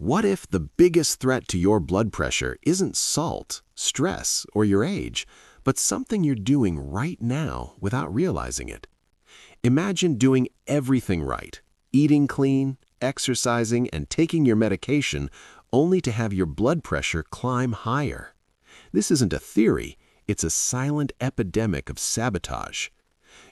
What if the biggest threat to your blood pressure isn't salt, stress, or your age, but something you're doing right now without realizing it? Imagine doing everything right, eating clean, exercising, and taking your medication, only to have your blood pressure climb higher. This isn't a theory, it's a silent epidemic of sabotage.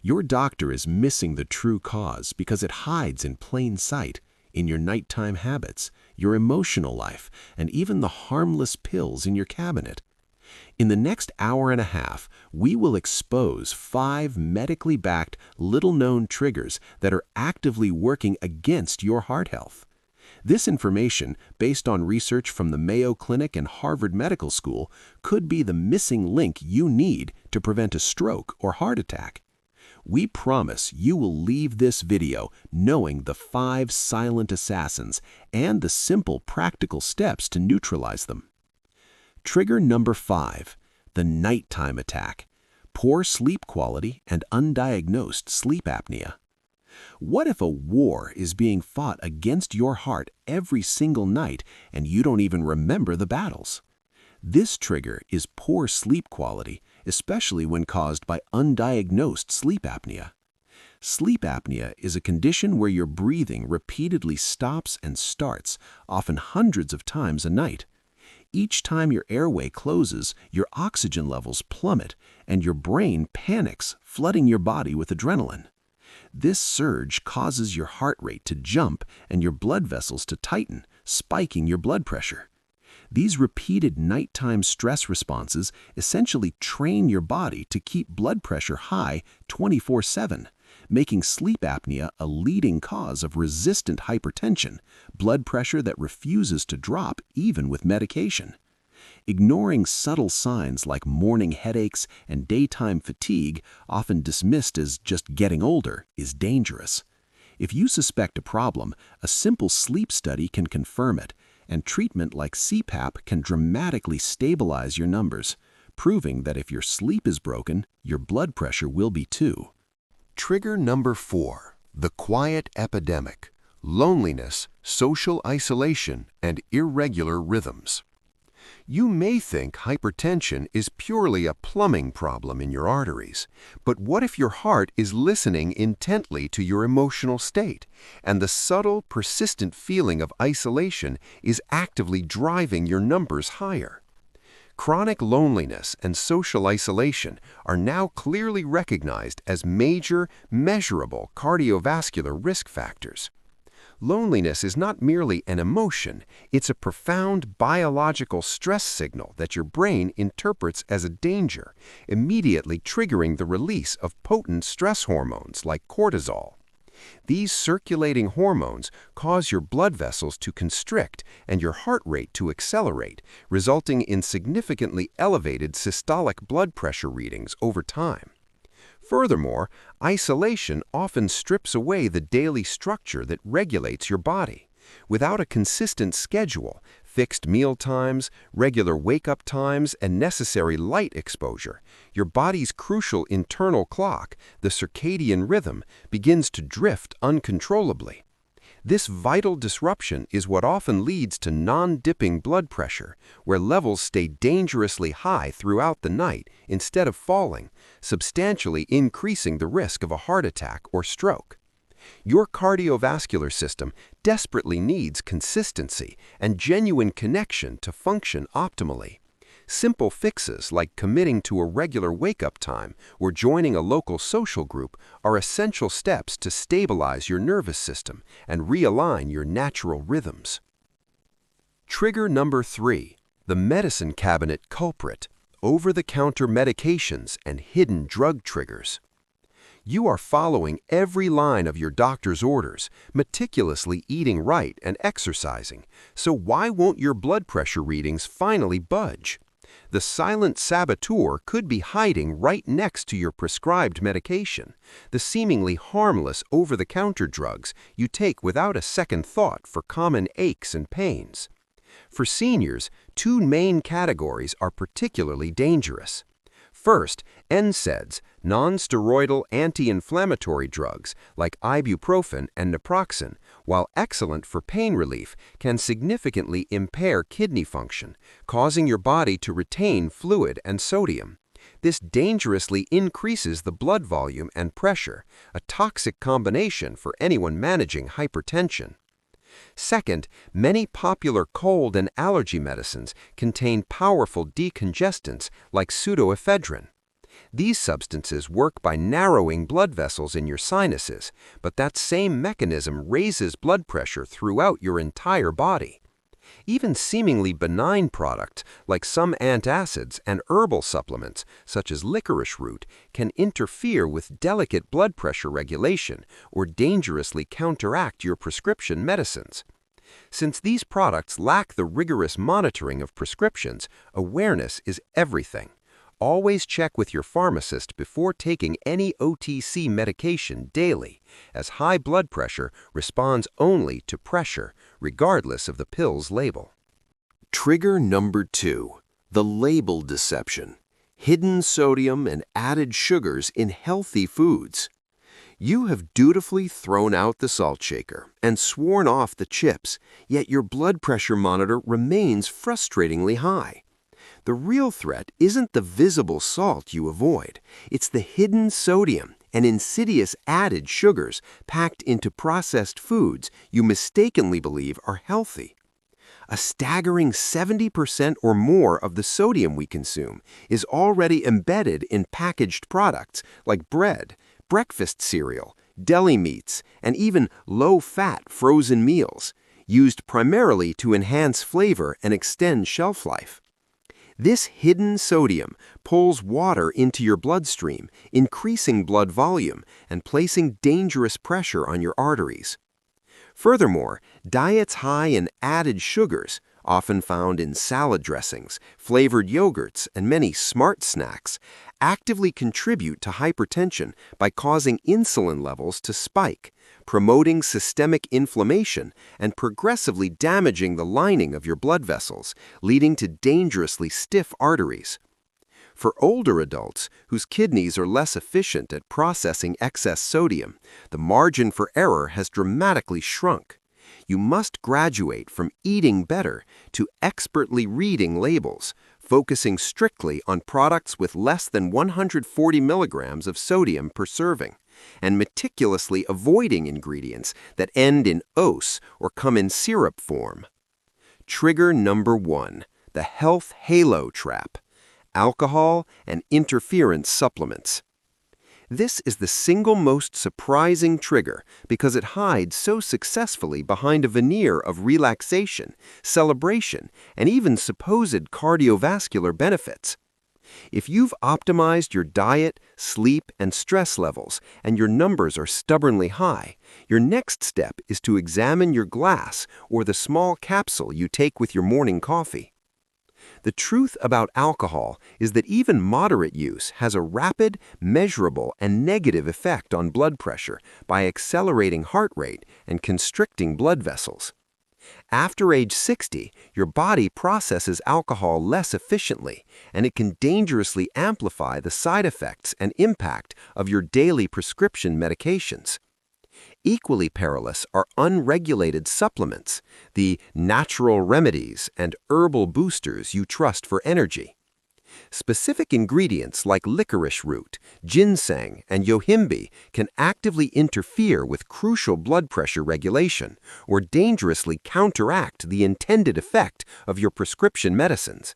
Your doctor is missing the true cause because it hides in plain sight, in your nighttime habits, your emotional life, and even the harmless pills in your cabinet. In the next hour and a half, we will expose 5 medically backed, little-known triggers that are actively working against your heart health. This information, based on research from the Mayo Clinic and Harvard Medical School, could be the missing link you need to prevent a stroke or heart attack. We promise you will leave this video knowing the 5 silent assassins and the simple practical steps to neutralize them. Trigger number 5, the nighttime attack, poor sleep quality and undiagnosed sleep apnea. What if a war is being fought against your heart every single night and you don't even remember the battles? This trigger is poor sleep quality, especially when caused by undiagnosed sleep apnea. Sleep apnea is a condition where your breathing repeatedly stops and starts, often hundreds of times a night. Each time your airway closes, your oxygen levels plummet, and your brain panics, flooding your body with adrenaline. This surge causes your heart rate to jump and your blood vessels to tighten, spiking your blood pressure. These repeated nighttime stress responses essentially train your body to keep blood pressure high 24/7, making sleep apnea a leading cause of resistant hypertension, blood pressure that refuses to drop even with medication. Ignoring subtle signs like morning headaches and daytime fatigue, often dismissed as just getting older, is dangerous. If you suspect a problem, a simple sleep study can confirm it, and treatment like CPAP can dramatically stabilize your numbers, proving that if your sleep is broken, your blood pressure will be too. Trigger number 4, the quiet epidemic, loneliness, social isolation, and irregular rhythms. You may think hypertension is purely a plumbing problem in your arteries, but what if your heart is listening intently to your emotional state, and the subtle, persistent feeling of isolation is actively driving your numbers higher? Chronic loneliness and social isolation are now clearly recognized as major, measurable cardiovascular risk factors. Loneliness is not merely an emotion, it's a profound biological stress signal that your brain interprets as a danger, immediately triggering the release of potent stress hormones like cortisol. These circulating hormones cause your blood vessels to constrict and your heart rate to accelerate, resulting in significantly elevated systolic blood pressure readings over time. Furthermore, isolation often strips away the daily structure that regulates your body. Without a consistent schedule, fixed meal times, regular wake-up times, and necessary light exposure, your body's crucial internal clock, the circadian rhythm, begins to drift uncontrollably. This vital disruption is what often leads to non-dipping blood pressure, where levels stay dangerously high throughout the night instead of falling, substantially increasing the risk of a heart attack or stroke. Your cardiovascular system desperately needs consistency and genuine connection to function optimally. Simple fixes like committing to a regular wake-up time or joining a local social group are essential steps to stabilize your nervous system and realign your natural rhythms. Trigger number 3, the medicine cabinet culprit, over-the-counter medications and hidden drug triggers. You are following every line of your doctor's orders, meticulously eating right and exercising, so why won't your blood pressure readings finally budge? The silent saboteur could be hiding right next to your prescribed medication, the seemingly harmless over-the-counter drugs you take without a second thought for common aches and pains. For seniors, 2 main categories are particularly dangerous: First, NSAIDs, non-steroidal anti-inflammatory drugs like ibuprofen and naproxen, while excellent for pain relief, can significantly impair kidney function, causing your body to retain fluid and sodium. This dangerously increases the blood volume and pressure, a toxic combination for anyone managing hypertension. Second, many popular cold and allergy medicines contain powerful decongestants like pseudoephedrine. These substances work by narrowing blood vessels in your sinuses, but that same mechanism raises blood pressure throughout your entire body. Even seemingly benign products like some antacids and herbal supplements, such as licorice root, can interfere with delicate blood pressure regulation or dangerously counteract your prescription medicines. Since these products lack the rigorous monitoring of prescriptions, awareness is everything. Always check with your pharmacist before taking any OTC medication daily, as high blood pressure responds only to pressure, regardless of the pill's label. Trigger number 2, the label deception. Hidden sodium and added sugars in healthy foods. You have dutifully thrown out the salt shaker and sworn off the chips, yet your blood pressure monitor remains frustratingly high. The real threat isn't the visible salt you avoid, it's the hidden sodium and insidious added sugars packed into processed foods you mistakenly believe are healthy. A staggering 70% or more of the sodium we consume is already embedded in packaged products like bread, breakfast cereal, deli meats, and even low-fat frozen meals, used primarily to enhance flavor and extend shelf life. This hidden sodium pulls water into your bloodstream, increasing blood volume and placing dangerous pressure on your arteries. Furthermore, diets high in added sugars, often found in salad dressings, flavored yogurts, and many smart snacks, actively contribute to hypertension by causing insulin levels to spike, promoting systemic inflammation and progressively damaging the lining of your blood vessels, leading to dangerously stiff arteries. For older adults whose kidneys are less efficient at processing excess sodium, the margin for error has dramatically shrunk. You must graduate from eating better to expertly reading labels, focusing strictly on products with less than 140 milligrams of sodium per serving, and meticulously avoiding ingredients that end in ose or come in syrup form. Trigger number 1, the health halo trap. Alcohol and interference supplements. This is the single most surprising trigger because it hides so successfully behind a veneer of relaxation, celebration, and even supposed cardiovascular benefits. If you've optimized your diet, sleep, and stress levels, and your numbers are stubbornly high, your next step is to examine your glass or the small capsule you take with your morning coffee. The truth about alcohol is that even moderate use has a rapid, measurable, and negative effect on blood pressure by accelerating heart rate and constricting blood vessels. After age 60, your body processes alcohol less efficiently, and it can dangerously amplify the side effects and impact of your daily prescription medications. Equally perilous are unregulated supplements, the natural remedies and herbal boosters you trust for energy. Specific ingredients like licorice root, ginseng, and yohimbe can actively interfere with crucial blood pressure regulation or dangerously counteract the intended effect of your prescription medicines.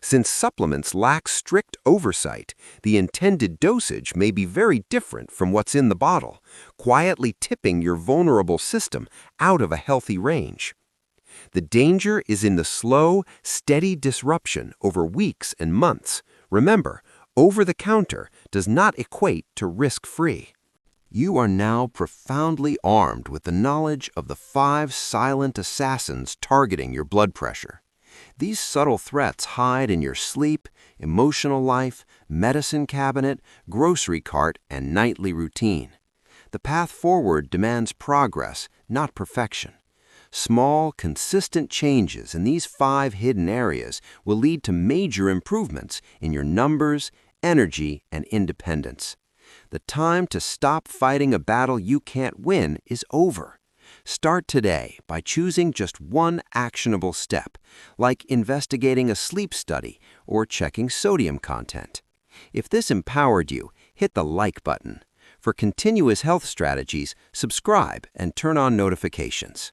Since supplements lack strict oversight, the intended dosage may be very different from what's in the bottle, quietly tipping your vulnerable system out of a healthy range. The danger is in the slow, steady disruption over weeks and months. Remember, over-the-counter does not equate to risk-free. You are now profoundly armed with the knowledge of the 5 silent assassins targeting your blood pressure. These subtle threats hide in your sleep, emotional life, medicine cabinet, grocery cart, and nightly routine. The path forward demands progress, not perfection. Small, consistent changes in these 5 hidden areas will lead to major improvements in your numbers, energy, and independence. The time to stop fighting a battle you can't win is over. Start today by choosing just one actionable step, like investigating a sleep study or checking sodium content. If this empowered you, hit the like button. For continuous health strategies, subscribe and turn on notifications.